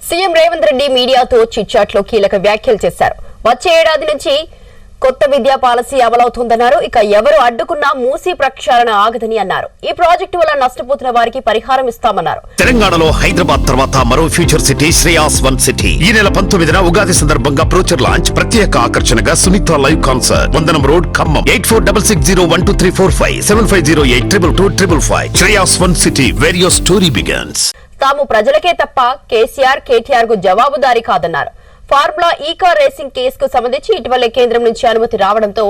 CM Revanth Reddy మీడియాతో chit-chat లో కీలక వ్యాఖ్యలు చేశారు. వచ్చే ఏడాది నుంచి కొత్త విద్యా పాలసీ అమలవుతుందన్నారు. ఇక ఎవరు అడ్డుకున్నా మూసీ ప్రక్షాళన ఆగదని అన్నారు. ఈ ప్రాజెక్టు వల్ల నష్టపోతున్న వారికి పరిహారం ఇస్తామన్నారు. తెలంగాణలో హైదరాబాద్ తర్వాత మరో future city Shreyas one city. ఈ నెల 19న ఉగాది సందర్భంగా బ్రోచర్ లాంచ్. ప్రత్యేక ఆకర్షణగా సునీత లైవ్ కాన్సర్ట్. వందనం road Khammam. 8466012345 7508222255. Shreyas one city where your story begins. తాము ప్రజలకే తప్ప కేసీఆర్ కేటీఆర్ కు జవాబుదారీ కాదన్నారు. ఫార్ములా ఈ కార్ రేసింగ్ కేసుకు సంబంధించి ఇటీవలే కేంద్రం నుంచి అనుమతి రావడంతో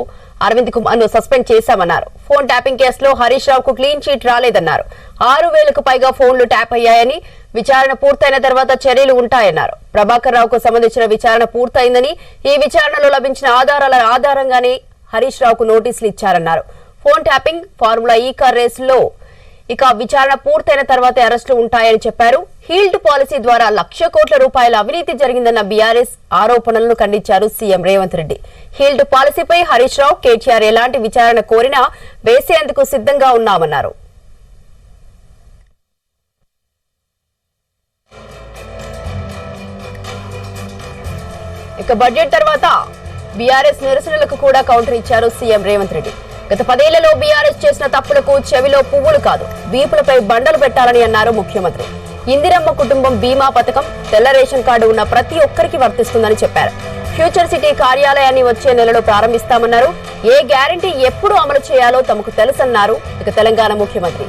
అరవింద్ కుమార్ ను సస్పెండ్ చేశామన్నారు. ఫోన్ ట్యాపింగ్ కేసులో హరీష్ రావుకు క్లీన్ చీట్ రాలేదన్నారు. 6,000కు పైగా ఫోన్లు ట్యాప్ అయ్యాయని, విచారణ పూర్తయిన తర్వాత చర్యలు ఉంటాయన్నారు. ప్రభాకర్ రావుకు సంబంధించిన విచారణ పూర్తయిందని, ఈ విచారణలో లభించిన ఆధారాల ఆధారంగానే హరీష్ రావుకు నోటీసులు ఇచ్చారన్నారు. ఫోన్ ట్యాపింగ్, ఫార్ములా ఈ కార్ రేసులో ఇక విచారణ పూర్తయిన తర్వాతే అరెస్టులు ఉంటాయని చెప్పారు. హీల్డ్ పాలసీ ద్వారా ₹1,00,000 కోట్ల అవినీతి జరిగిందన్న బీఆర్ఎస్ ఆరోపణలను ఖండించారు సీఎం రేవంత్ రెడ్డి. హీల్డ్ పాలసీపై హరీష్ రావు, కేటీఆర్ ఎలాంటి విచారణ కోరినా వేసేందుకు సిద్ధంగా ఉన్నామన్నారు. ఇక బడ్జెట్ తర్వాత బీఆర్ఎస్ నిరసనలకు కూడా కౌంటర్ ఇచ్చారు సీఎం రేవంత్ రెడ్డి. గత 10 ఏళ్లలో బీఆర్ఎస్ చేసిన తప్పులకు చెవిలో పువ్వులు కాదు, వీపులపై బండలు పెట్టాలని అన్నారు ముఖ్యమంత్రి. ఇందిరమ్మ కుటుంబం బీమా పథకం, తెల్ల రేషన్ కార్డు ఉన్న ప్రతి ఒక్కరికి వర్తిస్తుందని చెప్పారు. ఫ్యూచర్ సిటీ కార్యాలయాన్ని వచ్చే నెలలో ప్రారంభిస్తామన్నారు. ఏ గ్యారంటీ ఎప్పుడు అమలు చేయాలో తమకు తెలుసన్నారు ఇక తెలంగాణ ముఖ్యమంత్రి.